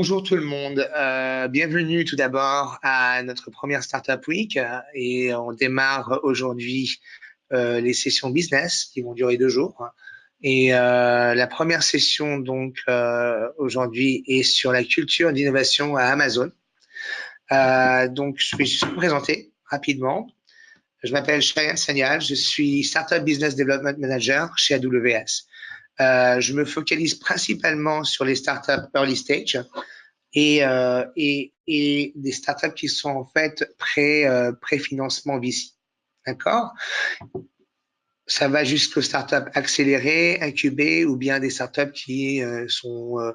Bonjour tout le monde, bienvenue tout d'abord à notre première Startup Week et on démarre aujourd'hui les sessions business qui vont durer 2 jours. Et la première session donc aujourd'hui est sur la culture d'innovation à Amazon. Donc je vais juste me présenter rapidement. Je m'appelle Shayan Sanyal, je suis Startup Business Development Manager chez AWS. Je me focalise principalement sur les startups early stage et des startups qui sont en fait pré-financement VC. D'accord? Ça va jusqu'aux startups accélérées, incubées ou bien des startups qui sont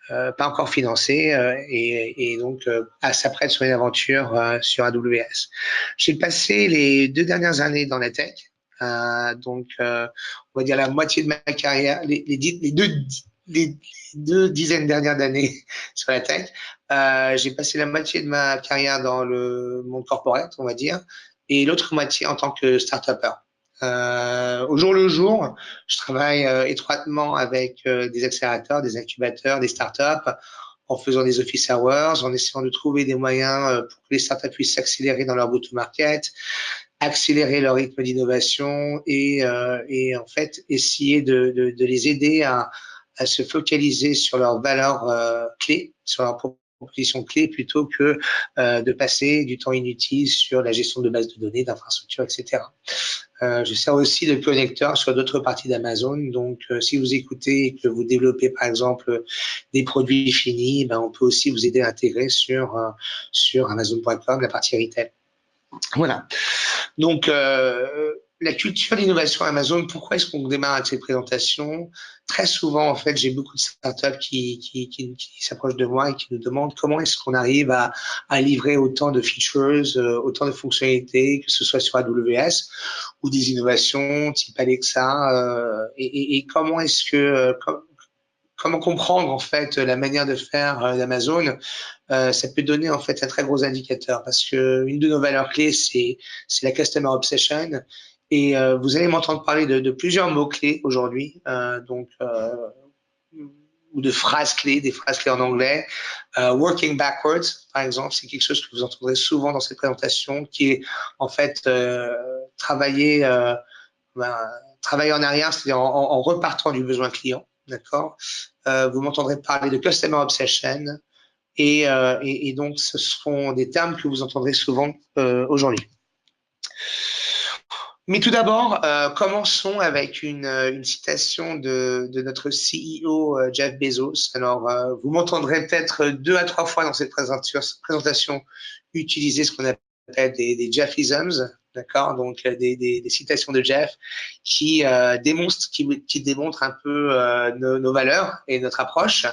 pas encore financées et donc s'apprêtent sur une aventure sur AWS. J'ai passé les 2 dernières années dans la tech. Donc, on va dire la moitié de ma carrière, les 2 dizaines dernières d'années sur la tech. J'ai passé la moitié de ma carrière dans le monde corporate, on va dire, et l'autre moitié en tant que start-upper. Au jour le jour, je travaille étroitement avec des accélérateurs, des incubateurs, des startups, en faisant des office hours, en essayant de trouver des moyens pour que les startups puissent s'accélérer dans leur go-to-market, accélérer leur rythme d'innovation et en fait essayer de les aider à se focaliser sur leurs valeurs clés, sur leurs propositions clés plutôt que de passer du temps inutile sur la gestion de bases de données, d'infrastructures, etc. Je sers aussi de connecteur sur d'autres parties d'Amazon. Donc, si vous écoutez et que vous développez, par exemple, des produits finis, ben, on peut aussi vous aider à intégrer sur Amazon.com, la partie retail. Voilà. Donc, la culture d'innovation Amazon, pourquoi est-ce qu'on démarre avec cette présentation? Très souvent, en fait, j'ai beaucoup de startups qui s'approchent de moi et qui nous demandent comment est-ce qu'on arrive à livrer autant de features, autant de fonctionnalités, que ce soit sur AWS ou des innovations type Alexa, et comment est-ce que comment comprendre en fait la manière de faire d'Amazon, ça peut donner en fait un très gros indicateur parce que une de nos valeurs clés c'est la customer obsession et vous allez m'entendre parler de plusieurs mots clés aujourd'hui, donc ou de phrases clés, des phrases clés en anglais. Working backwards, par exemple, c'est quelque chose que vous entendrez souvent dans cette présentation, qui est en fait travailler travailler en arrière, c'est-à-dire en repartant du besoin client, d'accord. Vous m'entendrez parler de customer obsession et donc ce seront des termes que vous entendrez souvent aujourd'hui. Mais tout d'abord, commençons avec une citation de notre CEO Jeff Bezos. Alors, vous m'entendrez peut-être 2 à 3 fois dans cette présentation utiliser ce qu'on appelle des Jeffisms, d'accord? Donc des citations de Jeff qui démontrent un peu nos valeurs et notre approche.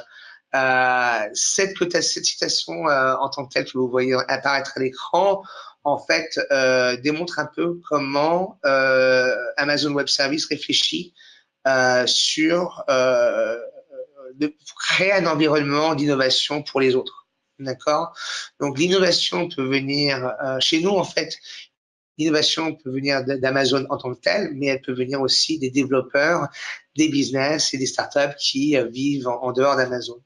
Cette citation en tant que telle que vous voyez apparaître à l'écran, en fait, démontre un peu comment Amazon Web Services réfléchit sur de créer un environnement d'innovation pour les autres. D'accord? Donc l'innovation peut venir chez nous, en fait, l'innovation peut venir d'Amazon en tant que telle, mais elle peut venir aussi des développeurs, des business et des startups qui vivent en dehors d'Amazon.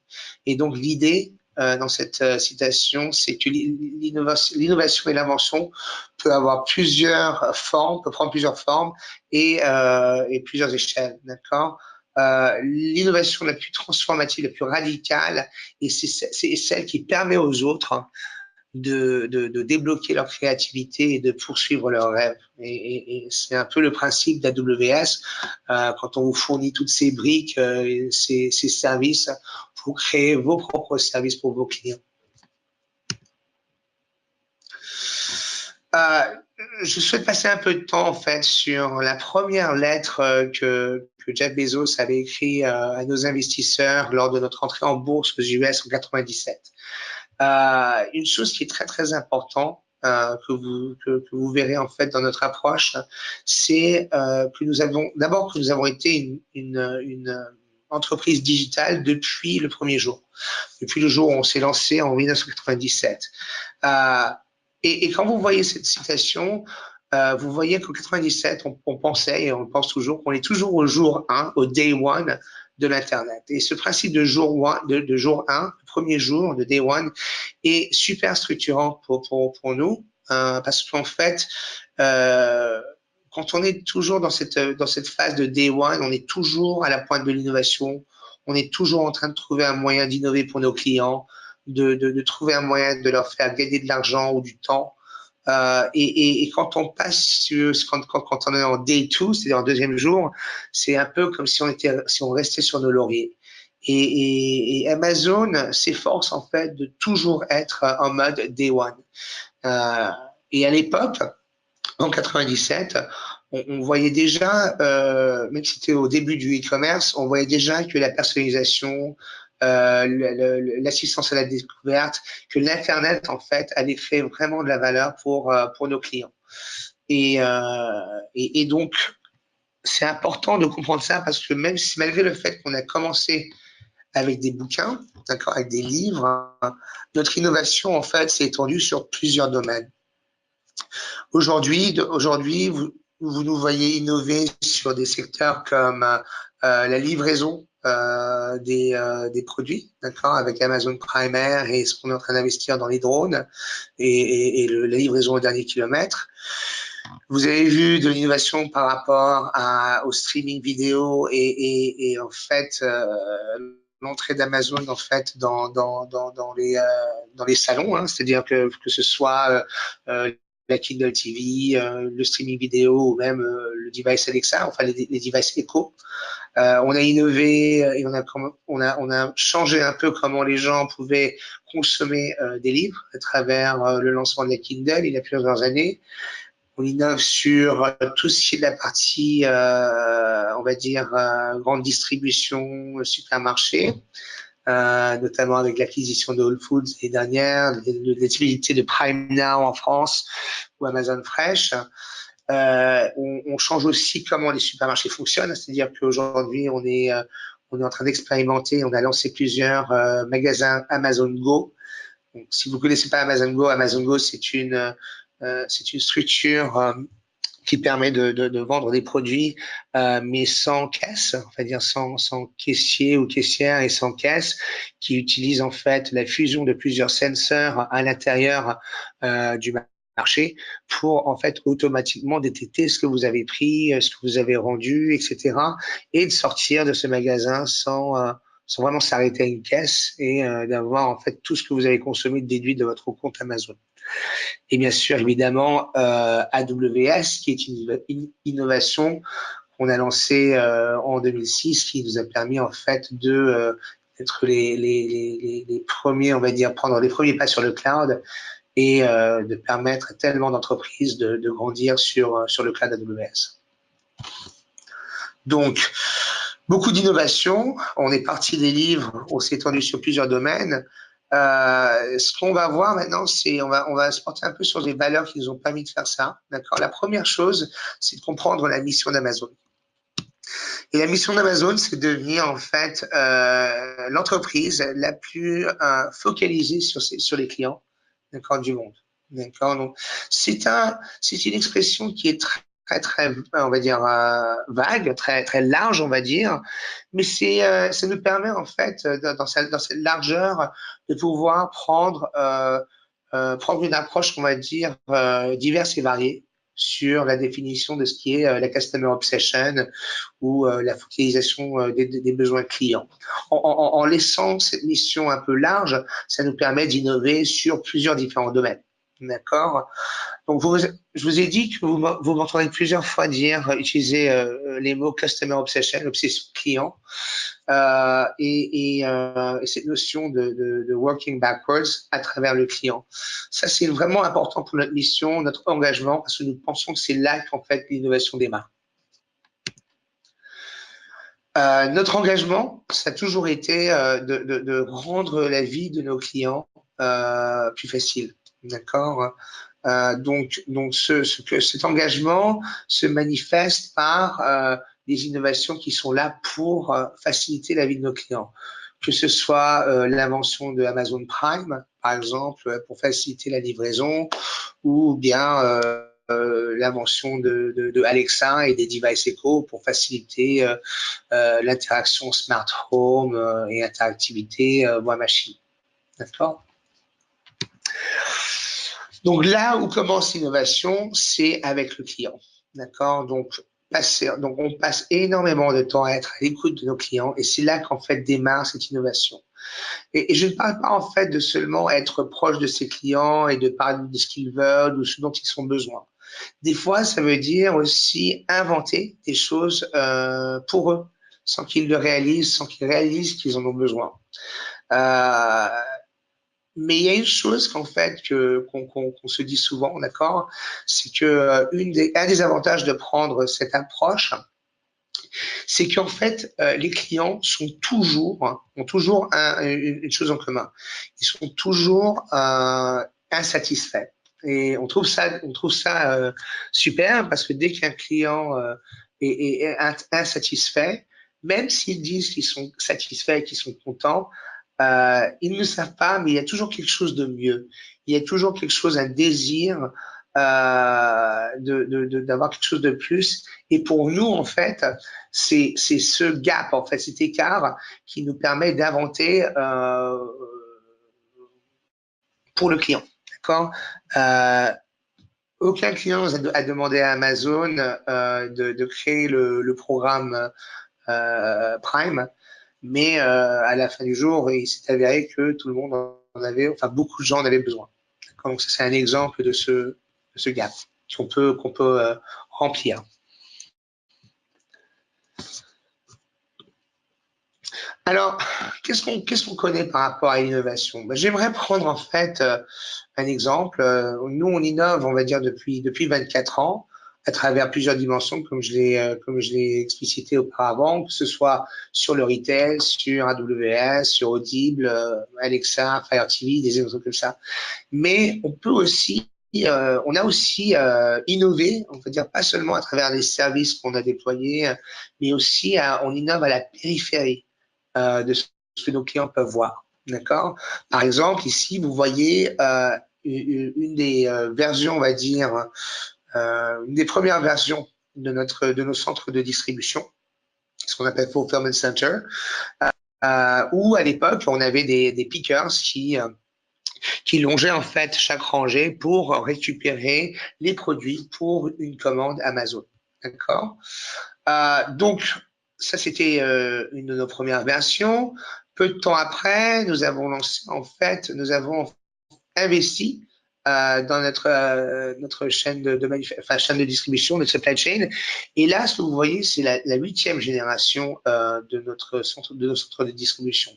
Et donc l'idée dans cette citation, c'est que l'innovation et l'invention peut avoir plusieurs formes, peut prendre plusieurs formes et plusieurs échelles, d'accord? L'innovation la plus transformative, la plus radicale, et c'est celle qui permet aux autres de débloquer leur créativité et de poursuivre leurs rêves. Et c'est un peu le principe d'AWS quand on vous fournit toutes ces briques, ces services pour créer vos propres services pour vos clients. Je souhaite passer un peu de temps en fait sur la première lettre que Jeff Bezos avait écrite à nos investisseurs lors de notre entrée en bourse aux US en 97. Une chose qui est très très importante que vous verrez en fait dans notre approche, c'est que nous avons été une entreprise digitale depuis le premier jour, depuis le jour où on s'est lancé en 1997. Et quand vous voyez cette citation, vous voyez qu'en 97, on pensait et on pense toujours qu'on est toujours au jour 1, au day one de l'Internet. Et ce principe de jour 1, le premier jour, de day one, est super structurant pour nous, parce qu'en fait, quand on est toujours dans cette phase de day one, on est toujours à la pointe de l'innovation, on est toujours en train de trouver un moyen d'innover pour nos clients, de trouver un moyen de leur faire gagner de l'argent ou du temps. Et quand on passe quand on est en day two, c'est-à-dire en deuxième jour, c'est un peu comme si on restait sur nos lauriers. Et Amazon s'efforce en fait de toujours être en mode day one. Et à l'époque, en 97, on voyait déjà, même si c'était au début du e-commerce, on voyait déjà que la personnalisation, l'assistance à la découverte, que l'Internet, en fait, allait créer vraiment de la valeur pour nos clients. Et donc, c'est important de comprendre ça parce que même si, malgré le fait qu'on a commencé avec des bouquins, d'accord, avec des livres, notre innovation, en fait, s'est étendue sur plusieurs domaines. Aujourd'hui, vous nous voyez innover sur des secteurs comme la livraison des produits, d'accord, avec Amazon Prime Air et ce qu'on est en train d'investir dans les drones et la livraison au dernier kilomètre. Vous avez vu de l'innovation par rapport au streaming vidéo et en fait l'entrée d'Amazon en fait dans les salons, hein, c'est-à-dire que ce soit la Kindle TV, le streaming vidéo ou même le device Alexa, enfin les devices Echo. On a innové et on a changé un peu comment les gens pouvaient consommer des livres à travers le lancement de la Kindle il y a plusieurs années. On innove sur tout ce qui est de la partie, on va dire, grande distribution, supermarché, notamment avec l'acquisition de Whole Foods l'année dernière, l'activité de Prime Now en France ou Amazon Fresh. On change aussi comment les supermarchés fonctionnent, c'est-à-dire qu'aujourd'hui, on est en train d'expérimenter, on a lancé plusieurs magasins Amazon Go. Donc, si vous ne connaissez pas Amazon Go, c'est une structure qui permet de vendre des produits, mais sans caisse, c'est-à-dire sans caissier ou caissière et sans caisse, qui utilise en fait la fusion de plusieurs sensors à l'intérieur du marché pour en fait automatiquement détecter ce que vous avez pris, ce que vous avez rendu, etc. et de sortir de ce magasin sans vraiment s'arrêter à une caisse et d'avoir en fait tout ce que vous avez consommé déduit de votre compte Amazon. Et bien sûr, évidemment, AWS, qui est une innovation qu'on a lancée en 2006, qui nous a permis en fait d'être les premiers, on va dire, prendre les premiers pas sur le cloud et de permettre à tellement d'entreprises de grandir sur le cloud AWS. Donc, beaucoup d'innovation. On est parti des livres, on s'est étendu sur plusieurs domaines. Ce qu'on va voir maintenant, c'est on va se porter un peu sur des valeurs qui nous ont permis de faire ça. D'accord. La première chose, c'est de comprendre la mission d'Amazon. Et la mission d'Amazon, c'est de devenir en fait l'entreprise la plus focalisée sur les clients, d'accord, du monde. D'accord. Donc c'est une expression qui est très, on va dire vague, très large, on va dire, mais ça nous permet en fait dans cette largeur de pouvoir prendre une approche, on va dire diverse et variée sur la définition de ce qui est la customer obsession ou la focalisation des besoins clients. En laissant cette mission un peu large, ça nous permet d'innover sur plusieurs différents domaines. D'accord. Donc, je vous ai dit que vous m'entendrez plusieurs fois utiliser les mots customer obsession, obsession client, et cette notion de working backwards à travers le client. Ça, c'est vraiment important pour notre mission, notre engagement, parce que nous pensons que c'est là qu'en fait l'innovation démarre. Notre engagement, ça a toujours été de rendre la vie de nos clients plus facile. D'accord. Donc cet engagement se manifeste par des innovations qui sont là pour faciliter la vie de nos clients, que ce soit l'invention de Amazon Prime, par exemple, pour faciliter la livraison, ou bien l'invention de Alexa et des devices Echo pour faciliter l'interaction smart home et interactivité voix machine. D'accord? Donc là où commence l'innovation, c'est avec le client. D'accord? Donc on passe énormément de temps à être à l'écoute de nos clients et c'est là qu'en fait démarre cette innovation. Et je ne parle pas en fait de seulement être proche de ses clients et de parler de ce qu'ils veulent ou ce dont ils ont besoin. Des fois, ça veut dire aussi inventer des choses pour eux, sans qu'ils le réalisent, sans qu'ils réalisent qu'ils en ont besoin. Mais il y a une chose qu'en fait qu'on se dit souvent, d'accord, c'est que un des avantages de prendre cette approche, c'est qu'en fait les clients ont toujours une chose en commun, ils sont toujours insatisfaits. Et on trouve ça super parce que dès qu'un client est insatisfait, même s'ils disent qu'ils sont satisfaits, qu'ils sont contents, ils ne savent pas, mais il y a toujours quelque chose de mieux. Il y a toujours quelque chose, un désir d'avoir quelque chose de plus. Et pour nous, en fait, c'est ce gap, en fait, cet écart qui nous permet d'inventer pour le client. D'accord? Aucun client a demandé à Amazon de créer le programme Prime, mais à la fin du jour, il s'est avéré que tout le monde en avait, enfin beaucoup de gens en avaient besoin. Donc ça, c'est un exemple de ce gap qu'on peut remplir. Alors, qu'est-ce qu'on connaît par rapport à l'innovation? Ben, j'aimerais prendre en fait un exemple. Nous, on innove, on va dire, depuis 24 ans, à travers plusieurs dimensions, comme je l'ai explicité auparavant, que ce soit sur le retail, sur AWS, sur Audible, Alexa, Fire TV, des exemples comme ça. Mais on peut aussi, on a aussi innové, on peut dire pas seulement à travers les services qu'on a déployés, mais aussi on innove à la périphérie de ce que nos clients peuvent voir. D'accord? Par exemple, ici, vous voyez une des versions, on va dire, une des premières versions de nos centres de distribution, ce qu'on appelle Fulfillment Center, où à l'époque, on avait des pickers qui longeaient en fait chaque rangée pour récupérer les produits pour une commande Amazon. D'accord? Donc, ça, c'était une de nos premières versions. Peu de temps après, nous avons investi dans notre chaîne chaîne de distribution, notre supply chain. Et là, ce que vous voyez, c'est la 8e génération de nos centres de distribution.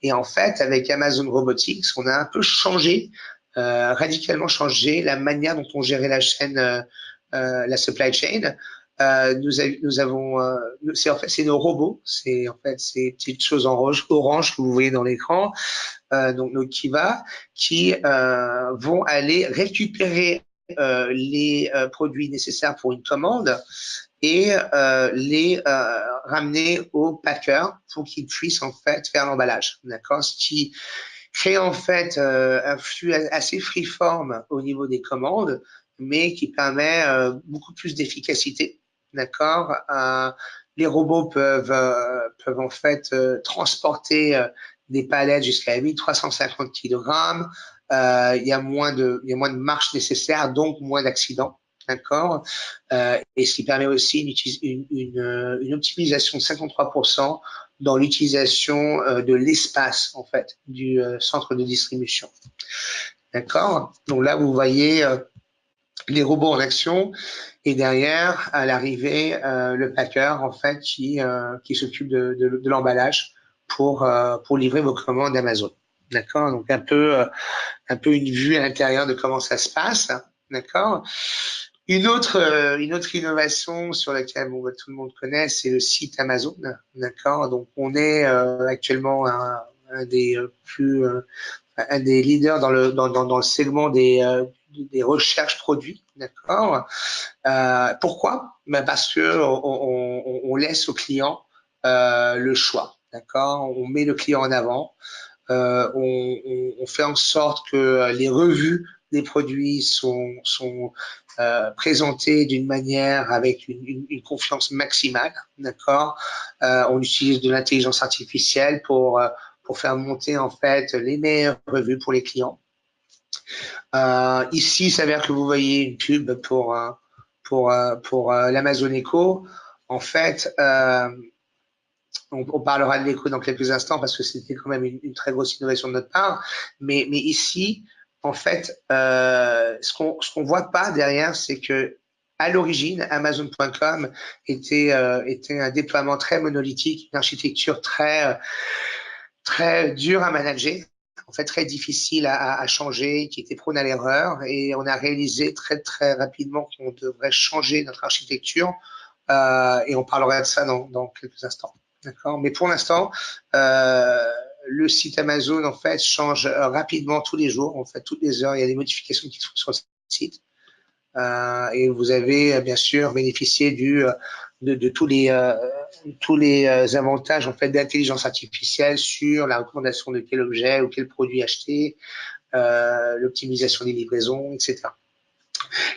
Et en fait, avec Amazon Robotics, on a un peu changé, radicalement changé la manière dont on gérait la chaîne, la supply chain. Nous avons, c'est nos robots, c'est en fait ces petites choses en orange que vous voyez dans l'écran, donc nos Kiva, qui vont aller récupérer les produits nécessaires pour une commande et les ramener au packer pour qu'ils puissent en fait faire l'emballage. D'accord? Ce qui crée en fait un flux assez freeform au niveau des commandes, mais qui permet beaucoup plus d'efficacité. D'accord? Les robots peuvent en fait transporter des palettes jusqu'à 1350 kg. Il y a moins de marche nécessaire, donc moins d'accidents. D'accord? Et ce qui permet aussi une optimisation de 53% dans l'utilisation de l'espace, en fait, du centre de distribution. D'accord? Donc là, vous voyez les robots en action et derrière, à l'arrivée, le packer, en fait, qui s'occupe de l'emballage pour livrer vos commandes Amazon. D'accord? Donc un peu une vue à l'intérieur de comment ça se passe. D'accord? Une autre innovation sur laquelle tout le monde connaît, c'est le site Amazon. D'accord? Donc on est actuellement un des leaders dans le segment des recherches produits. D'accord? Pourquoi? Ben parce que on laisse au client le choix. D'accord? On met le client en avant. On fait en sorte que les revues des produits sont présenté d'une manière avec une confiance maximale, d'accord. On utilise de l'intelligence artificielle pour faire monter en fait les meilleures revues pour les clients. Ici, il s'avère que vous voyez une pub pour l'Amazon Echo. En fait, on parlera de l'écho dans quelques instants parce que c'était quand même une très grosse innovation de notre part. Mais ici, en fait, ce qu'on voit pas derrière, c'est que à l'origine, Amazon.com était un déploiement très monolithique, une architecture très dure à manager, en fait très difficile à changer, qui était prône à l'erreur. Et on a réalisé très rapidement qu'on devrait changer notre architecture. Et on parlera de ça dans quelques instants. D'accord. Mais pour l'instant, le site Amazon en fait change rapidement tous les jours. En fait, toutes les heures, il y a des modifications qui se font sur le site. Et vous avez bien sûr bénéficié de tous les avantages en fait d'intelligence artificielle sur la recommandation de quel objet ou quel produit acheter, l'optimisation des livraisons, etc.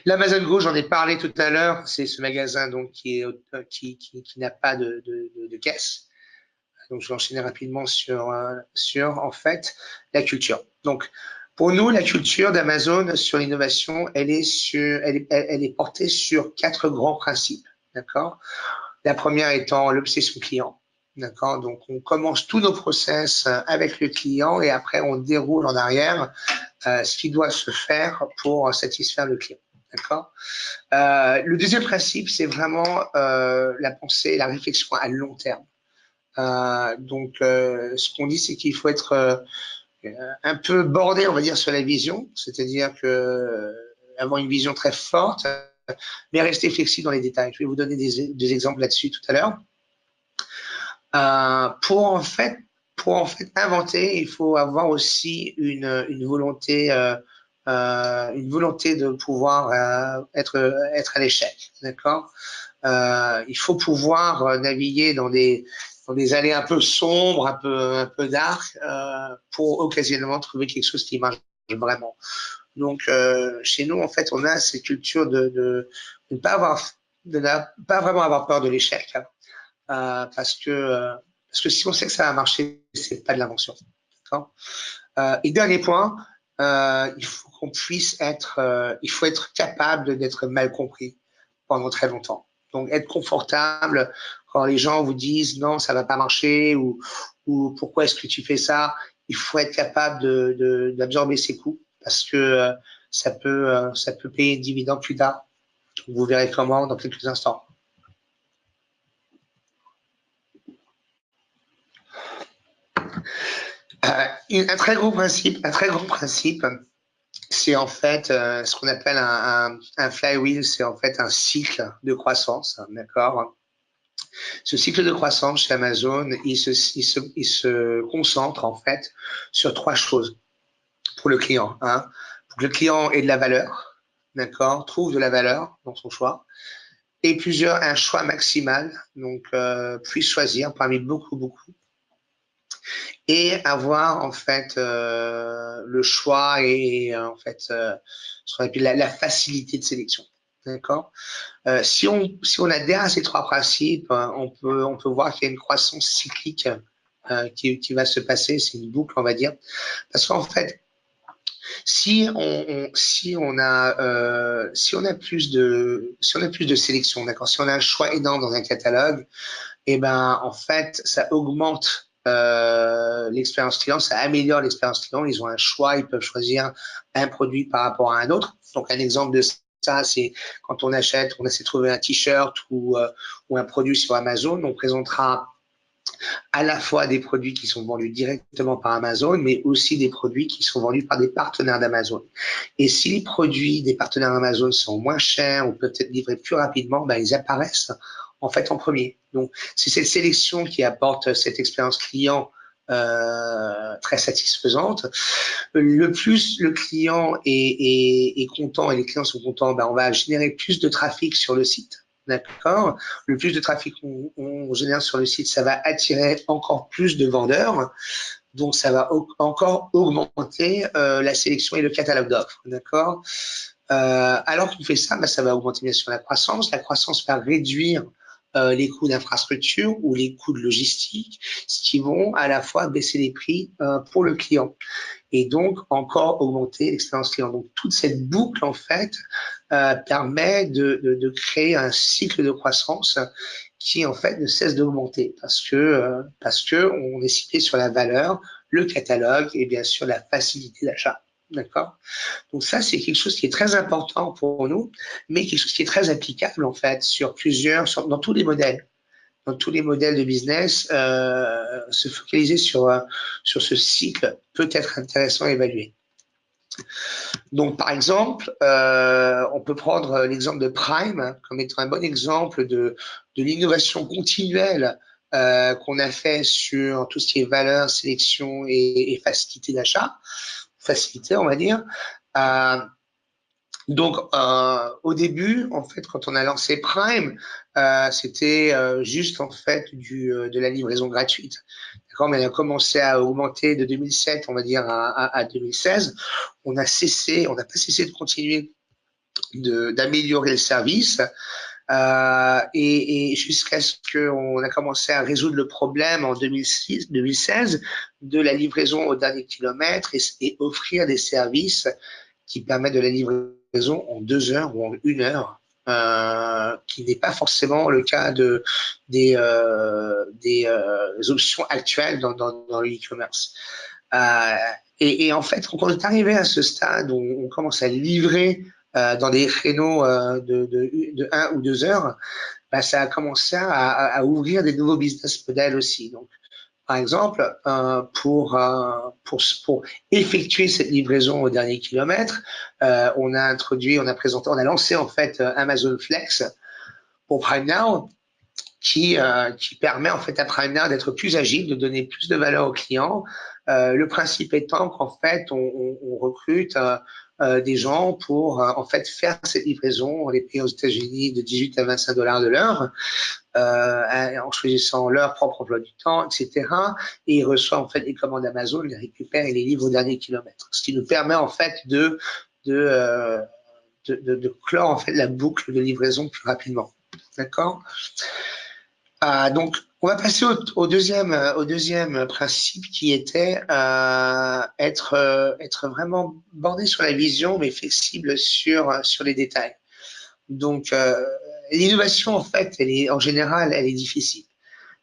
L'Amazon Go, j'en ai parlé tout à l'heure, c'est ce magasin donc qui n'a pas de caisse. Donc je vais enchaîner rapidement sur en fait la culture. Donc pour nous, la culture d'Amazon sur l'innovation, elle est portée sur 4 grands principes, d'accord. La première étant l'obsession client, d'accord. Donc on commence tous nos process avec le client et après on déroule en arrière ce qui doit se faire pour satisfaire le client. D'accord. Le deuxième principe, c'est vraiment la pensée, la réflexion à long terme. Donc, ce qu'on dit, c'est qu'il faut être un peu bordé, on va dire, sur la vision, c'est-à-dire que avoir une vision très forte, mais rester flexible dans les détails. Je vais vous donner des exemples là-dessus tout à l'heure. Pour en fait inventer, il faut avoir aussi une volonté de pouvoir être à l'échec, d'accord. Il faut pouvoir naviguer dans des allées un peu sombres, un peu dark, pour occasionnellement trouver quelque chose qui marche vraiment. Donc chez nous en fait, on a cette culture de ne pas vraiment avoir peur de l'échec, hein, parce que si on sait que ça va marcher, c'est pas de l'invention. Et dernier point, il faut qu'on puisse il faut être capable d'être mal compris pendant très longtemps. Donc être confortable quand les gens vous disent non, ça va pas marcher ou pourquoi est-ce que tu fais ça. Il faut être capable d'absorber ses coûts parce que ça peut payer une dividende plus tard. Vous verrez comment dans quelques instants. Un très grand principe, c'est en fait ce qu'on appelle un flywheel, c'est en fait un cycle de croissance, d'accord. Ce cycle de croissance chez Amazon, il se concentre en fait sur 3 choses pour le client. Hein. Pour que le client ait de la valeur, d'accord, trouve de la valeur dans son choix, et un choix maximal, donc puisse choisir parmi beaucoup, et avoir en fait le choix et en fait ce qu'on appelle la facilité de sélection. D'accord. Si on adhère à ces 3 principes, on peut voir qu'il y a une croissance cyclique qui va se passer. C'est une boucle, on va dire, parce qu'en fait, si on a plus de sélection, d'accord, si on a un choix énorme dans un catalogue, et ben en fait, ça augmente l'expérience client, ça améliore l'expérience client. Ils ont un choix, ils peuvent choisir un produit par rapport à un autre. Donc un exemple de ça, c'est quand on essaie de trouver un t-shirt ou un produit sur Amazon, on présentera à la fois des produits qui sont vendus directement par Amazon, mais aussi des produits qui sont vendus par des partenaires d'Amazon. Et si les produits des partenaires d'Amazon sont moins chers ou peuvent être livrés plus rapidement, ben, ils apparaissent en fait en premier. Donc, c'est cette sélection qui apporte cette expérience client très satisfaisante. Le plus le client est content et les clients sont contents, ben, on va générer plus de trafic sur le site. D'accord. Le plus de trafic on génère sur le site, ça va attirer encore plus de vendeurs. Donc, ça va encore augmenter la sélection et le catalogue d'offres. D'accord. Alors qu'on fait ça, bah, ça va augmenter bien sûr la croissance. La croissance va réduire les coûts d'infrastructure ou les coûts de logistique, ce qui vont à la fois baisser les prix pour le client et donc encore augmenter l'expérience client. Donc toute cette boucle en fait permet de créer un cycle de croissance qui en fait ne cesse d'augmenter parce que on est ciblé sur la valeur, le catalogue et bien sûr la facilité d'achat. D'accord? Donc ça, c'est quelque chose qui est très important pour nous, mais quelque chose qui est très applicable en fait dans tous les modèles. Dans tous les modèles de business, se focaliser sur ce cycle peut être intéressant à évaluer. Donc, par exemple, on peut prendre l'exemple de Prime comme étant un bon exemple de l'innovation continuelle qu'on a fait sur tout ce qui est valeur, sélection et facilité d'achat, facilité, on va dire. Donc, au début, en fait, quand on a lancé Prime, c'était juste en fait de la livraison gratuite. D'accord, mais on a commencé à augmenter de 2007, on va dire, à 2016. On n'a pas cessé de continuer d'améliorer le service. Et jusqu'à ce qu'on a commencé à résoudre le problème en 2016 de la livraison au dernier kilomètre et offrir des services qui permettent de la livraison en 2 heures ou en 1 heure, qui n'est pas forcément le cas des options actuelles dans le e-commerce. Et en fait, quand on est arrivé à ce stade où on commence à livrer dans des créneaux de 1 ou 2 heures, bah, ça a commencé à ouvrir des nouveaux business models aussi. Donc, par exemple, pour effectuer cette livraison au dernier kilomètre, on a lancé en fait Amazon Flex pour Prime Now, qui permet en fait à Prime Now d'être plus agile, de donner plus de valeur aux clients. Le principe étant qu'en fait on recrute des gens pour en fait faire cette livraison. On les paye aux États-Unis de 18 à 25 dollars de l'heure. En choisissant leur propre emploi du temps, etc. Et ils reçoivent en fait les commandes Amazon, les récupèrent et les livrent au dernier kilomètre. Ce qui nous permet en fait de clore en fait la boucle de livraison plus rapidement. D'accord? Donc, on va passer au deuxième principe qui était être vraiment borné sur la vision, mais flexible sur les détails. Donc, l'innovation, en fait, en général, elle est difficile.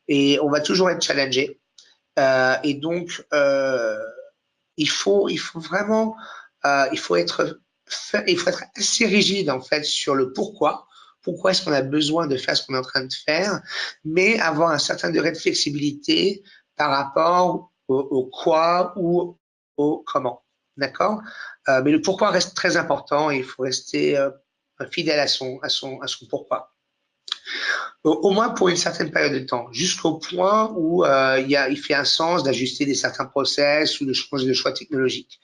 Et on va toujours être challengé. Et donc, il faut vraiment, il faut être assez rigide, en fait, sur le pourquoi. Pourquoi est-ce qu'on a besoin de faire ce qu'on est en train de faire, mais avoir un certain degré de flexibilité par rapport au quoi ou au comment. D'accord? Mais le pourquoi reste très important et il faut rester fidèle à son pourquoi. Au moins pour une certaine période de temps, jusqu'au point où il fait un sens d'ajuster certains process ou de changer de choix technologiques.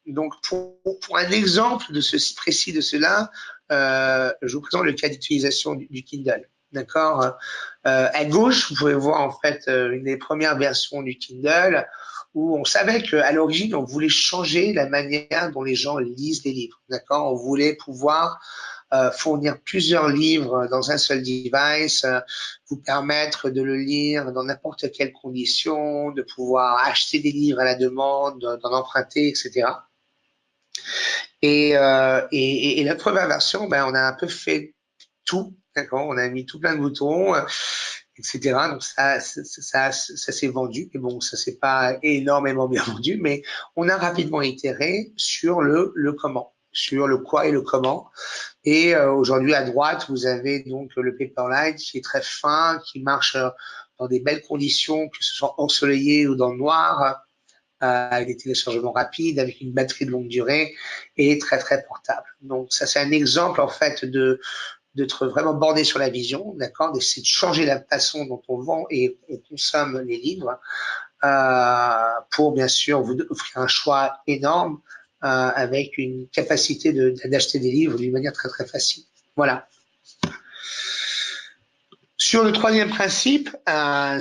Donc, pour un exemple de ceci précis de cela, je vous présente le cas d'utilisation du Kindle. D'accord. À gauche, vous pouvez voir en fait une des premières versions du Kindle où on savait qu'à l'origine, on voulait changer la manière dont les gens lisent les livres. D'accord. On voulait pouvoir fournir plusieurs livres dans un seul device, vous permettre de le lire dans n'importe quelle condition, de pouvoir acheter des livres à la demande, d'en emprunter, etc. Et la première version, ben, on a un peu fait tout, d'accord. On a mis tout plein de boutons, etc. Donc ça s'est vendu. Et bon, ça s'est pas énormément bien vendu, mais on a rapidement itéré sur le comment, sur le quoi et le comment. Et aujourd'hui, à droite, vous avez donc le Paperlike qui est très fin, qui marche dans des belles conditions, que ce soit ensoleillé ou dans le noir, avec des téléchargements rapides, avec une batterie de longue durée et très très portable. Donc ça, c'est un exemple en fait d'être vraiment borné sur la vision, d'accord, d'essayer de changer la façon dont on vend et on consomme les livres pour bien sûr vous offrir un choix énorme avec une capacité d'acheter des livres d'une manière très très facile. Voilà. Sur le troisième principe,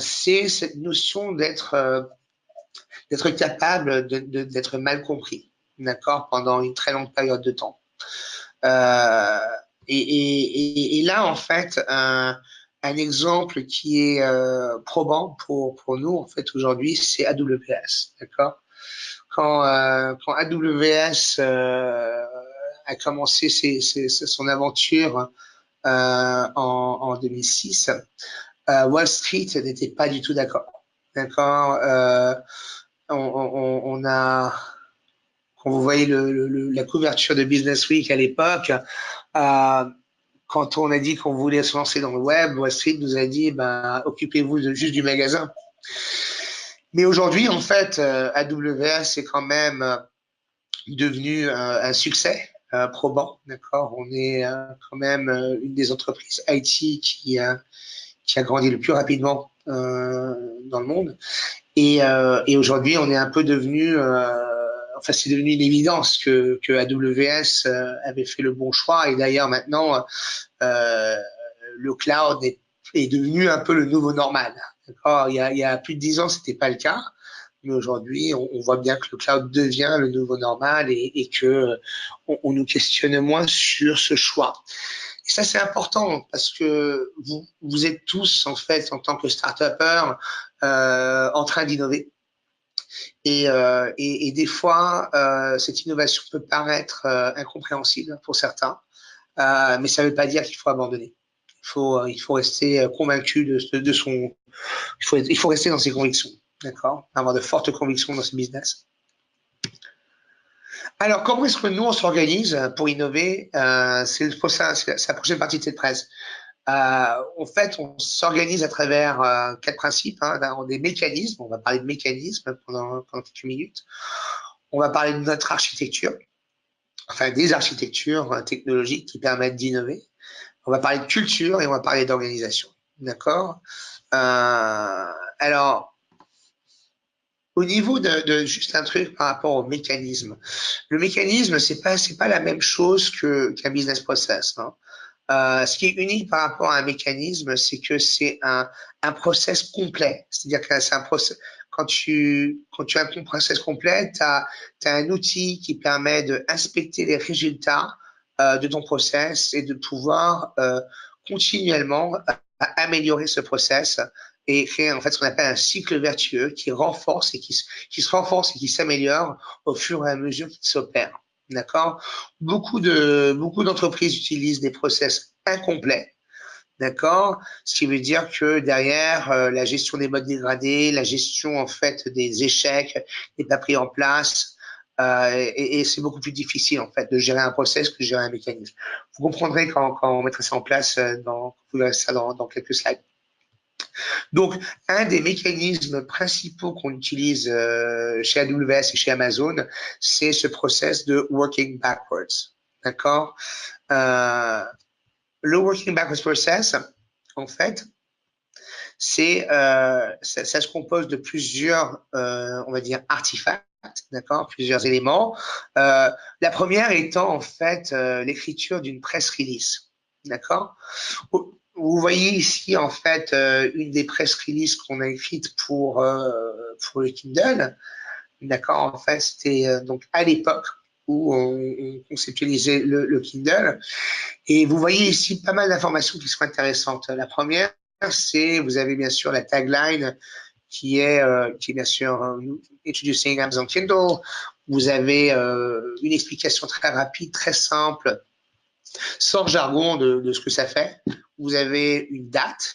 c'est cette notion d'être capable d'être mal compris. d'accord, pendant une très longue période de temps. Et là, en fait, un exemple qui est probant pour nous, en fait, aujourd'hui, c'est AWS, d'accord? Quand AWS a commencé son aventure en 2006, Wall Street n'était pas du tout d'accord. D'accord. On a, quand vous voyez la couverture de Business Week à l'époque, quand on a dit qu'on voulait se lancer dans le web, Wall Street nous a dit, ben, occupez-vous juste du magasin. Mais aujourd'hui, en fait, AWS est quand même devenu un succès probant, d'accord. On est quand même une des entreprises IT qui a grandi le plus rapidement dans le monde. Et aujourd'hui, on est un peu devenu, enfin, c'est devenu une évidence que AWS avait fait le bon choix. Et d'ailleurs, maintenant, le cloud est devenu un peu le nouveau normal. D'accord. Il y a plus de 10 ans, c'était pas le cas. Mais aujourd'hui, on voit bien que le cloud devient le nouveau normal et que on nous questionne moins sur ce choix. Et ça, c'est important parce que vous êtes tous, en fait, en tant que start-upper, en train d'innover. Et des fois, cette innovation peut paraître incompréhensible pour certains, mais ça ne veut pas dire qu'il faut abandonner. Il faut rester convaincu de son. Il faut rester dans ses convictions, d'accord. Avoir de fortes convictions dans ce business. Alors, comment est-ce que nous, on s'organise pour innover? C'est la prochaine partie de cette presse. En fait, on s'organise à travers 4 principes, hein, des mécanismes. On va parler de mécanismes pendant quelques minutes. On va parler de notre architecture, enfin des architectures technologiques qui permettent d'innover. On va parler de culture et on va parler d'organisation. D'accord. Alors, au niveau de juste un truc par rapport au mécanisme. Le mécanisme, c'est pas la même chose qu'un business process. Hein. Ce qui est unique par rapport à un mécanisme, c'est que c'est un process complet. C'est-à-dire que c'est un process. Quand tu as un process complet, tu as un outil qui permet d'inspecter les résultats de ton process et de pouvoir continuellement améliorer ce process et créer en fait ce qu'on appelle un cycle vertueux qui renforce et qui se renforce et qui s'améliore au fur et à mesure qu'il s'opère. D'accord. Beaucoup d'entreprises utilisent des process incomplets. D'accord. Ce qui veut dire que derrière, la gestion des modes dégradés, la gestion en fait des échecs n'est pas pris en place. Et c'est beaucoup plus difficile en fait de gérer un process que de gérer un mécanisme. Vous comprendrez quand on mettra ça en place, vous verrez ça dans quelques slides. Donc, un des mécanismes principaux qu'on utilise chez AWS et chez Amazon, c'est ce process de working backwards. D'accord. Le working backwards process, en fait, ça se compose de plusieurs, on va dire, artefacts, d'accord, plusieurs éléments. La première étant en fait l'écriture d'une press release, d'accord. Vous voyez ici en fait une des press releases qu'on a écrites pour le Kindle, d'accord. En fait, c'était donc à l'époque où on conceptualisait le Kindle. Et vous voyez ici pas mal d'informations qui sont intéressantes. La première, c'est, vous avez bien sûr la tagline qui est bien sûr Introducing Amazon Kindle. Vous avez une explication très rapide, très simple, sans jargon de ce que ça fait. Vous avez une date.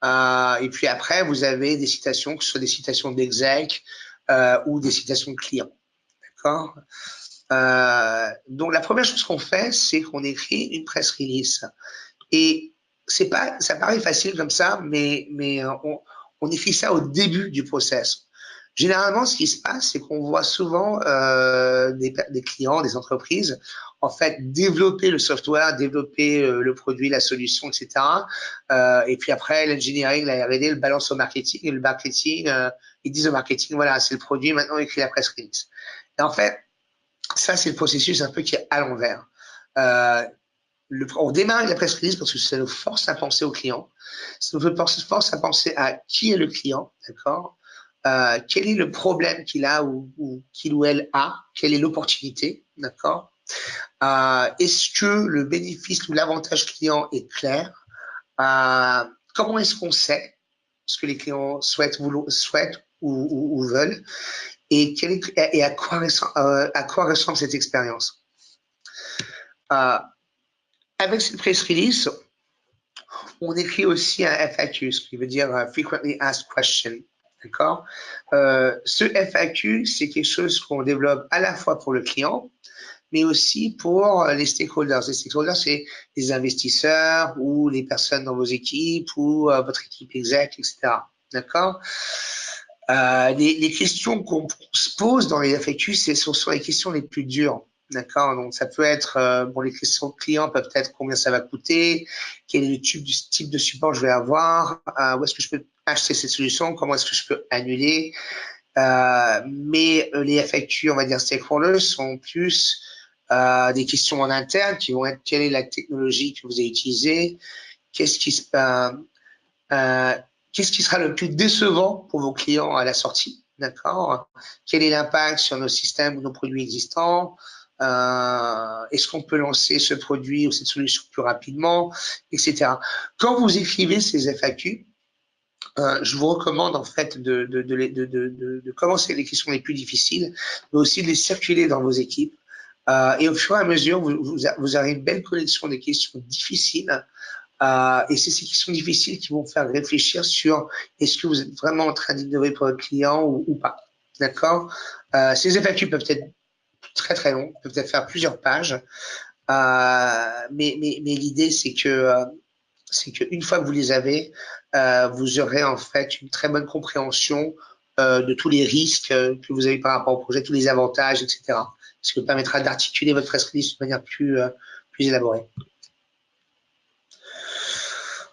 Et puis après, vous avez des citations, que ce soit des citations d'exec ou des citations de clients. D'accord. Donc la première chose qu'on fait, c'est qu'on écrit une press release. Et ça paraît facile comme ça, mais on écrit ça au début du process. Généralement, ce qui se passe, c'est qu'on voit souvent des clients, des entreprises, en fait, développer le software, développer le produit, la solution, etc. Et puis après, l'engineering, la R&D, le balance au marketing, et le marketing, ils disent au marketing, voilà, c'est le produit, maintenant on écrit la press release. Et en fait, ça, c'est le processus un peu qui est à l'envers. On démarre avec la press release parce que ça nous force à penser au client. Ça nous force à penser à qui est le client, d'accord. quel est le problème qu'il a ou qu'il ou elle a, quelle est l'opportunité, d'accord? Est-ce que le bénéfice ou l'avantage client est clair? Comment est-ce qu'on sait ce que les clients souhaitent ou veulent? Et à quoi ressemble cette expérience? Avec cette press release, on écrit aussi un FAQ, ce qui veut dire Frequently Asked Question. D'accord? Ce FAQ, c'est quelque chose qu'on développe à la fois pour le client, mais aussi pour les stakeholders. Les stakeholders, c'est les investisseurs ou les personnes dans vos équipes ou votre équipe exec, etc. D'accord? Les questions qu'on se pose dans les FAQ, ce sont les questions les plus dures. D'accord? Donc, ça peut être, bon, les questions clients peuvent être combien ça va coûter, quel est le type de support je vais avoir, où est-ce que je peux acheter cette solution, comment est-ce que je peux annuler. Mais les FAQ, on va dire stakeholders, sont plus des questions en interne qui vont être quelle est la technologie que vous avez utilisée, qu'est-ce qui sera le plus décevant pour vos clients à la sortie, d'accord? Quel est l'impact sur nos systèmes ou nos produits existants? Est-ce qu'on peut lancer ce produit ou cette solution plus rapidement, etc. Quand vous écrivez ces FAQ, je vous recommande en fait de commencer les questions les plus difficiles, mais aussi de les circuler dans vos équipes. Et au fur et à mesure, vous aurez une belle collection de questions difficiles. Et c'est ces questions difficiles qui vont faire réfléchir sur est-ce que vous êtes vraiment en train d'innover pour votre client ou pas. D'accord? Ces FAQ peuvent être très très longs, peuvent peut-être faire plusieurs pages. Mais l'idée, c'est qu'une fois que vous les avez, vous aurez en fait une très bonne compréhension de tous les risques que vous avez par rapport au projet, tous les avantages, etc. Ce qui vous permettra d'articuler votre press release de manière plus élaborée.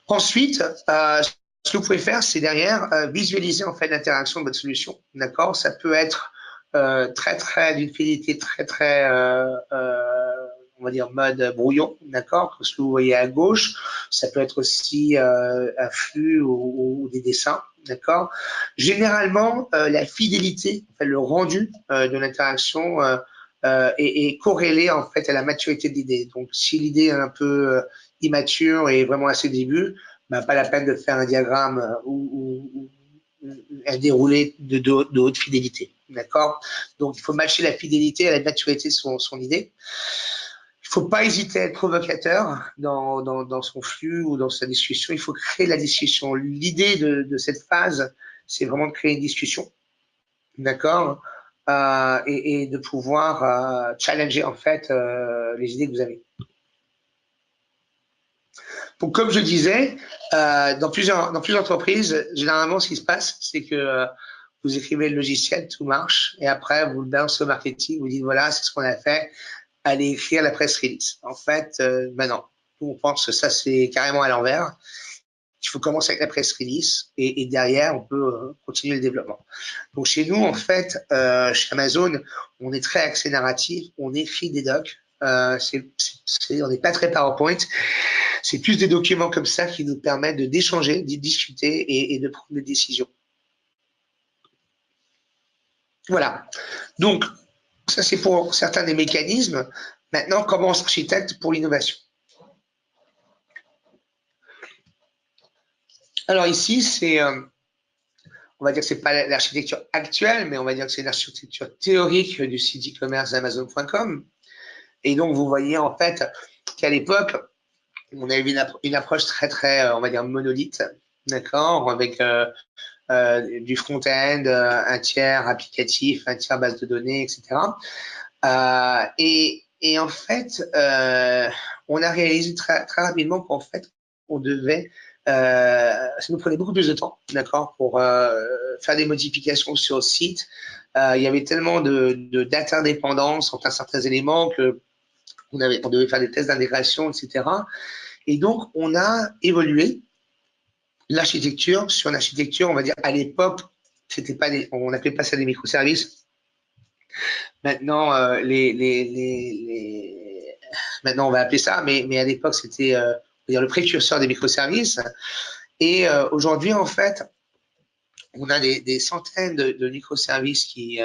Ensuite, ce que vous pouvez faire, c'est derrière visualiser en fait l'interaction de votre solution. D'accord? Ça peut être d'une fidélité très on va dire mode brouillon, d'accord, ce que vous voyez à gauche. Ça peut être aussi un flux ou des dessins, d'accord. Généralement, la fidélité, en fait, le rendu de l'interaction est corrélé en fait à la maturité de l'idée. Donc, si l'idée est un peu immature et vraiment à ses débuts, bah, pas la peine de faire un diagramme ou un déroulé de haute fidélité, d'accord. Donc, il faut matcher la fidélité à la maturité de son idée. Il ne faut pas hésiter à être provocateur dans son flux ou dans sa discussion. Il faut créer la discussion. L'idée de cette phase, c'est vraiment de créer une discussion, d'accord, et de pouvoir challenger en fait les idées que vous avez. Donc, comme je disais, dans plusieurs entreprises, généralement, ce qui se passe, c'est que vous écrivez le logiciel, tout marche, et après, vous le balancez au marketing, vous dites, voilà, c'est ce qu'on a fait, allez écrire la press release. En fait, ben non. Nous, on pense que ça, c'est carrément à l'envers. Il faut commencer avec la press release et derrière, on peut continuer le développement. Donc, chez nous, en fait, chez Amazon, on est très axé narratif, on écrit des docs. On n'est pas très PowerPoint. C'est plus des documents comme ça qui nous permettent d'échanger, de discuter et de prendre des décisions. Voilà. Donc, ça, c'est pour certains des mécanismes. Maintenant, comment on s'architecte pour l'innovation? Alors ici, on va dire que c'est pas l'architecture actuelle, mais on va dire que c'est l'architecture théorique du site e-commerce Amazon.com. Et donc, vous voyez en fait qu'à l'époque, on avait une approche très, on va dire, monolithe, d'accord, avec du front-end, un tiers applicatif, un tiers base de données, etc. Et en fait, on a réalisé très rapidement qu'en fait, on devait, ça nous prenait beaucoup plus de temps, d'accord, pour faire des modifications sur le site. Il y avait tellement d'interdépendance entre certains éléments que on devait faire des tests d'intégration, etc. Et donc, on a évolué l'architecture sur une architecture, on va dire, à l'époque, on n'appelait pas ça des microservices. Maintenant, maintenant, on va appeler ça, mais à l'époque, c'était le précurseur des microservices. Et aujourd'hui, en fait, on a des centaines de microservices qui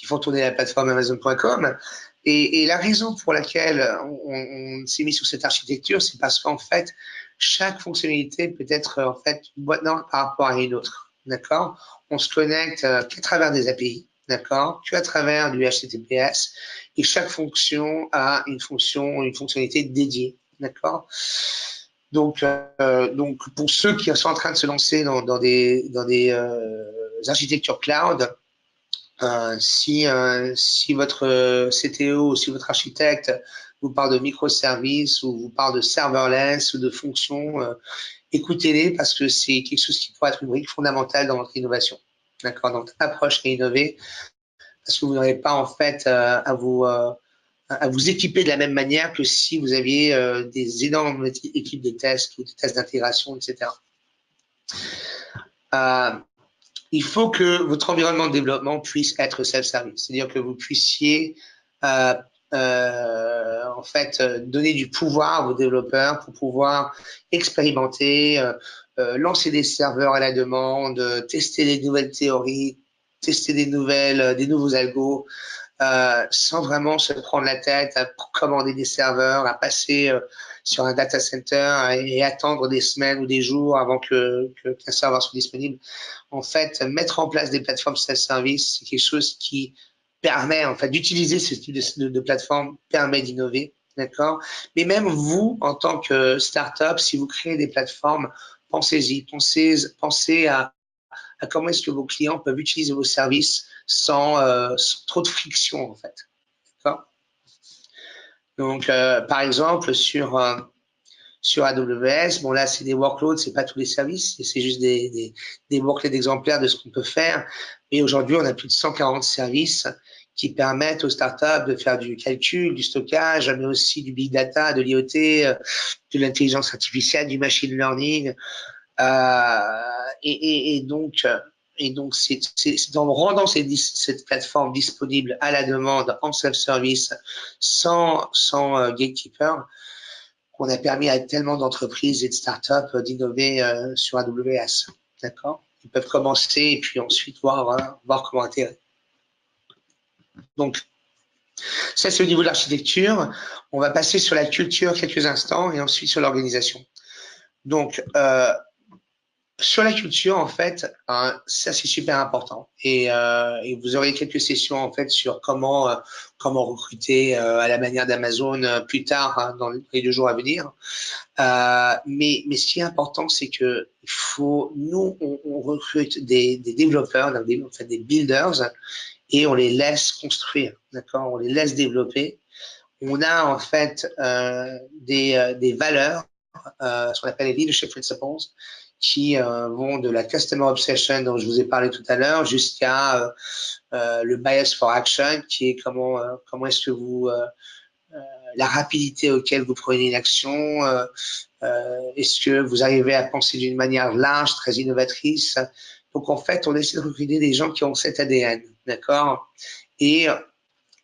font tourner la plateforme Amazon.com. Et la raison pour laquelle on s'est mis sur cette architecture, c'est parce qu'en fait, chaque fonctionnalité peut être en fait une boîte noire par rapport à une autre. D'accord? On se connecte qu'à travers des API, d'accord? Qu'à travers du HTTPS. Et chaque fonction a une fonctionnalité dédiée. D'accord? Donc, pour ceux qui sont en train de se lancer dans des architectures cloud, si votre CTO ou si votre architecte vous parle de microservices ou vous parle de serverless ou de fonctions, écoutez-les parce que c'est quelque chose qui pourrait être une brique fondamentale dans votre innovation. D'accord, dans votre approche à innover, parce que vous n'aurez pas en fait à vous équiper de la même manière que si vous aviez des énormes équipes de tests ou des tests d'intégration, etc. Euh, il faut que votre environnement de développement puisse être self-service, c'est-à-dire que vous puissiez euh, en fait donner du pouvoir à vos développeurs pour pouvoir expérimenter, lancer des serveurs à la demande, tester des nouvelles théories, tester des nouveaux algos, sans vraiment se prendre la tête à commander des serveurs, à passer sur un data center et attendre des semaines ou des jours avant qu'un serveur soit disponible. En fait, mettre en place des plateformes self-service, c'est quelque chose qui permet en fait d'utiliser ce type de plateforme, permet d'innover, d'accord. Mais même vous, en tant que startup, si vous créez des plateformes, pensez-y, pensez à comment est-ce que vos clients peuvent utiliser vos services sans trop de friction en fait. Donc, par exemple, sur AWS, bon là, c'est des workloads, c'est pas tous les services, c'est juste des workloads exemplaires de ce qu'on peut faire. Mais aujourd'hui, on a plus de 140 services qui permettent aux startups de faire du calcul, du stockage, mais aussi du big data, de l'IoT, de l'intelligence artificielle, du machine learning. Et donc, c'est en rendant cette plateforme disponible à la demande en self-service sans gatekeeper qu'on a permis à tellement d'entreprises et de startups d'innover sur AWS. D'accord? Ils peuvent commencer et puis ensuite voir comment intégrer. Donc, ça, c'est au niveau de l'architecture. On va passer sur la culture quelques instants et ensuite sur l'organisation. Donc, sur la culture, en fait, ça c'est super important. Et vous aurez quelques sessions en fait sur comment recruter à la manière d'Amazon plus tard dans les 2 jours à venir. Mais ce qui est important, c'est que nous on recrute des développeurs, en fait, des builders, et on les laisse construire, d'accord? On les laisse développer. On a en fait des valeurs, ce qu'on appelle les leadership principles, qui vont de la customer obsession dont je vous ai parlé tout à l'heure jusqu'à le bias for action, qui est comment est-ce que la rapidité auquel vous prenez une action, est-ce que vous arrivez à penser d'une manière large, très innovatrice. Donc en fait, on essaie de recruter des gens qui ont cet ADN, d'accord? Et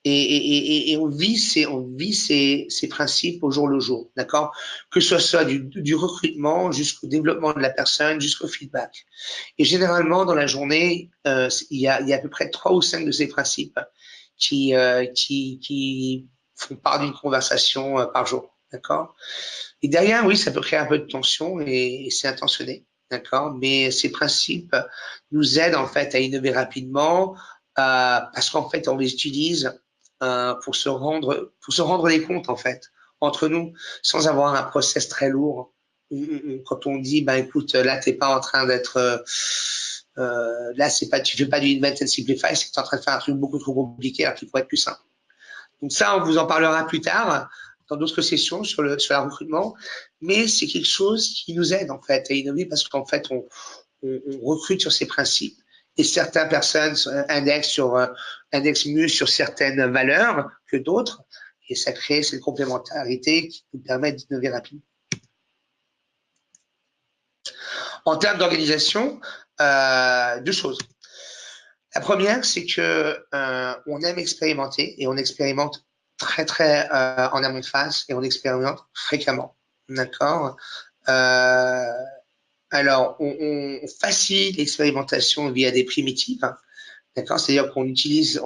et on vit ces principes au jour le jour, d'accord? Que ce soit du recrutement jusqu'au développement de la personne, jusqu'au feedback. Et généralement, dans la journée, il y a à peu près 3 ou 5 de ces principes qui font part d'une conversation par jour, d'accord? Et derrière, oui, ça peut créer un peu de tension et c'est intentionné, d'accord? Mais ces principes nous aident en fait à innover rapidement parce qu'en fait, on les utilise pour se rendre des comptes en fait entre nous, sans avoir un process très lourd. Quand on dit, ben écoute, là t'es pas en train d'être, là c'est pas, tu fais pas du invent and simplify, c'est que tu es en train de faire un truc beaucoup trop compliqué alors qu'il pourrait être plus simple. Donc ça, on vous en parlera plus tard dans d'autres sessions sur le recrutement, mais c'est quelque chose qui nous aide en fait à innover parce qu'en fait on recrute sur ces principes et certaines personnes indexent mieux sur certaines valeurs que d'autres et ça crée cette complémentarité qui nous permet d'innover rapidement. En termes d'organisation, 2 choses. La première, c'est que on aime expérimenter et on expérimente très en amont de phase et on expérimente fréquemment. D'accord. Alors, on facilite l'expérimentation via des primitives, hein, d'accord? C'est-à-dire on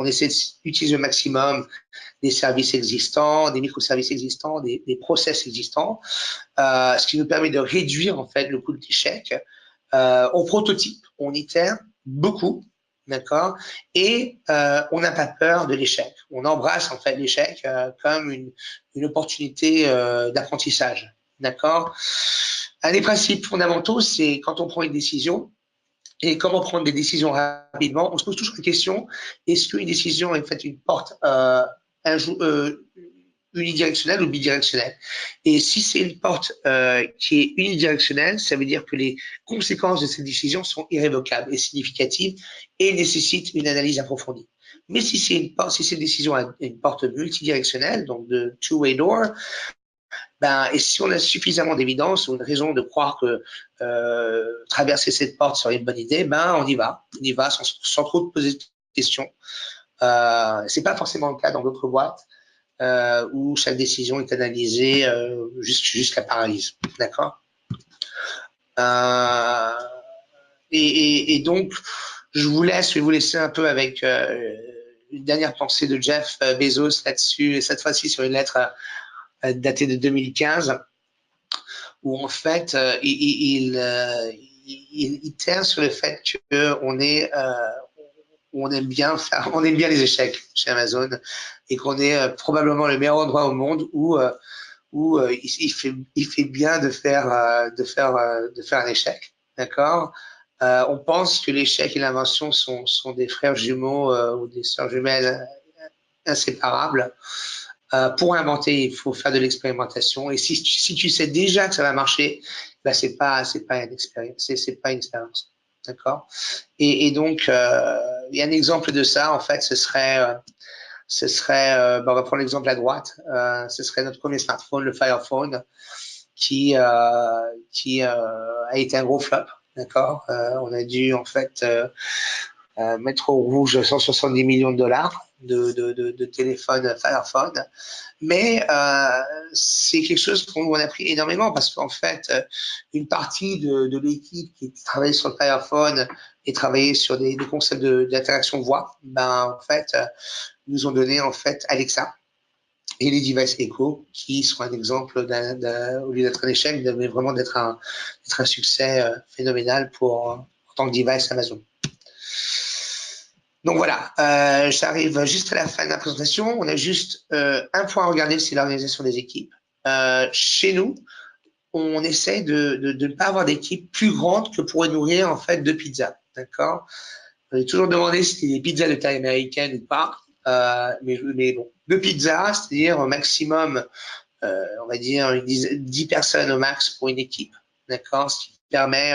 essaie d'utiliser au maximum des services existants, des microservices existants, des process existants, ce qui nous permet de réduire en fait le coût de l'échec. On prototype, on itère beaucoup, d'accord, et on n'a pas peur de l'échec. On embrasse en fait l'échec comme une opportunité d'apprentissage, d'accord. Un des principes fondamentaux, c'est quand on prend une décision, et comment prendre des décisions rapidement, on se pose toujours la question, est-ce qu'une décision est en fait une porte unidirectionnelle ou bidirectionnelle? Et si c'est une porte qui est unidirectionnelle, ça veut dire que les conséquences de cette décision sont irrévocables et significatives et nécessitent une analyse approfondie. Mais si c'est une décision à une porte multidirectionnelle, donc de two-way door, ben, et si on a suffisamment d'évidence ou une raison de croire que traverser cette porte serait une bonne idée, ben on y va sans trop de poser de questions. C'est pas forcément le cas dans d'autres boîtes où chaque décision est analysée jusqu'à paralyse, d'accord. euh, et donc, je vais vous laisser un peu avec une dernière pensée de Jeff Bezos là-dessus, et cette fois-ci sur une lettre datée de 2015, où en fait, il tient sur le fait qu'on est, on aime bien les échecs chez Amazon et qu'on est probablement le meilleur endroit au monde où il fait bien de faire un échec, d'accord. On pense que l'échec et l'invention sont des frères jumeaux ou des sœurs jumelles inséparables. Pour inventer, il faut faire de l'expérimentation. Et si tu sais déjà que ça va marcher, ben c'est pas une expérience, c'est pas une expérience, d'accord. Et donc, il y a un exemple de ça. En fait, ben on va prendre l'exemple à droite. Ce serait notre premier smartphone, le Fire Phone, qui a été un gros flop, d'accord. On a dû en fait mettre au rouge 170 millions de dollars de téléphones Firephone. Mais c'est quelque chose qu'on a appris énormément parce qu'en fait, une partie de l'équipe qui travaillait sur le Firephone et travaillait sur des concepts d'interaction voix, ben en fait, nous ont donné en fait Alexa et les devices Echo, qui sont un exemple au lieu d'être un échec, mais vraiment d'être un succès phénoménal en tant que device Amazon. Donc voilà, j'arrive juste à la fin de la présentation. On a juste un point à regarder, c'est l'organisation des équipes. Chez nous, on essaie de ne pas avoir d'équipe plus grande que pourrait nourrir en fait deux pizzas, d'accord. On est toujours demandé si c'est des pizzas de taille américaine ou pas, mais bon, deux pizzas, c'est-à-dire au maximum, on va dire 10 personnes au max pour une équipe, d'accord, ce qui permet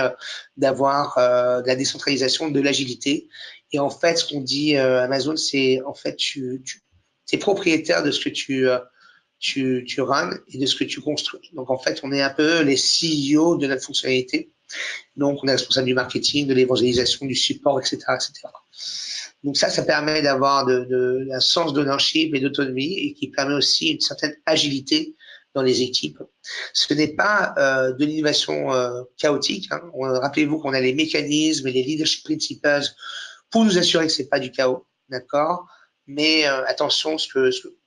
d'avoir de la décentralisation, de l'agilité. Et en fait, ce qu'on dit Amazon, c'est en fait tu es propriétaire de ce que tu runs et de ce que tu construis. Donc en fait, on est un peu les CEO de notre fonctionnalité. Donc on est responsable du marketing, de l'évangélisation, du support, etc., etc. Donc ça permet d'avoir un sens d'ownership et d'autonomie et qui permet aussi une certaine agilité dans les équipes. Ce n'est pas de l'innovation chaotique, hein. Rappelez-vous qu'on a les mécanismes et les leadership principles pour nous assurer que c'est pas du chaos, d'accord. Mais attention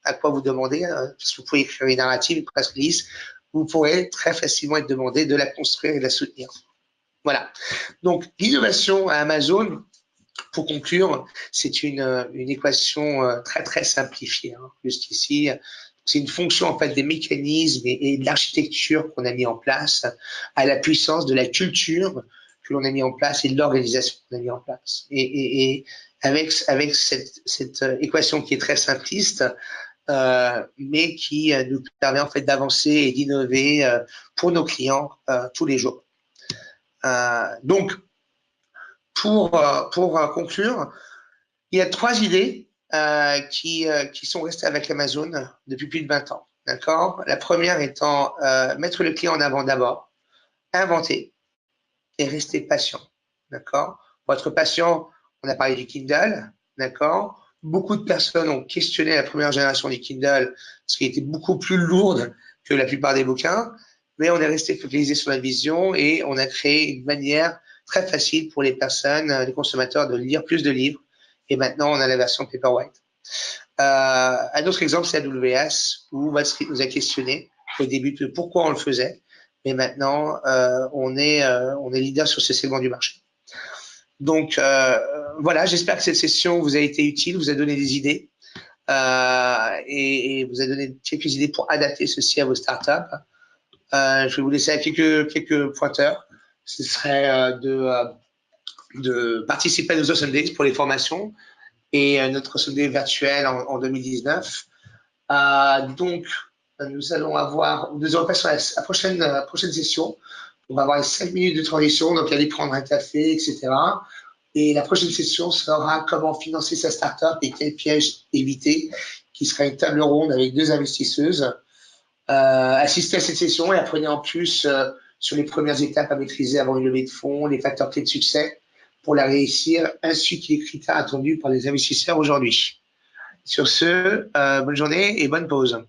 à quoi vous demandez, hein, parce que vous pouvez écrire une narrative, une press release, vous pourrez très facilement être demandé de la construire et de la soutenir. Voilà. Donc l'innovation à Amazon, pour conclure, c'est une équation très très simplifiée, hein, jusqu'ici. C'est une fonction en fait des mécanismes et de l'architecture qu'on a mis en place à la puissance de la culture que l'on a mis en place et de l'organisation qu'on a mis en place. Et avec cette équation qui est très simpliste, mais qui nous permet en fait d'avancer et d'innover pour nos clients tous les jours. Donc, pour conclure, il y a trois idées qui sont restées avec Amazon depuis plus de 20 ans. D'accord. La première étant mettre le client en avant d'abord, inventer et rester patient. D'accord. Pour être patient, on a parlé du Kindle. D'accord. Beaucoup de personnes ont questionné la première génération du Kindle parce qu'il était beaucoup plus lourde que la plupart des bouquins. mais on est resté focalisé sur la vision et on a créé une manière très facile pour les personnes, les consommateurs de lire plus de livres. Et maintenant, on a la version Paperwhite. Un autre exemple, c'est AWS, où Wall Street nous a questionné au début de pourquoi on le faisait. Mais maintenant, on est leader sur ce segment du marché. Donc, voilà, j'espère que cette session vous a été utile, vous a donné des idées et vous a donné quelques idées pour adapter ceci à vos startups. Je vais vous laisser avec quelques pointeurs. Ce serait de participer à nos Awesome Days pour les formations et notre Awesome Day virtuel en 2019. Donc, nous allons passer sur la prochaine session. On va avoir 5 minutes de transition, donc aller prendre un café, etc. Et la prochaine session sera comment financer sa startup et quels pièges éviter, qui sera une table ronde avec 2 investisseuses. Assistez à cette session et apprenez en plus sur les premières étapes à maîtriser avant une levée de fonds, les facteurs clés de succès pour la réussir, ainsi que les critères attendus par les investisseurs aujourd'hui. Sur ce, bonne journée et bonne pause.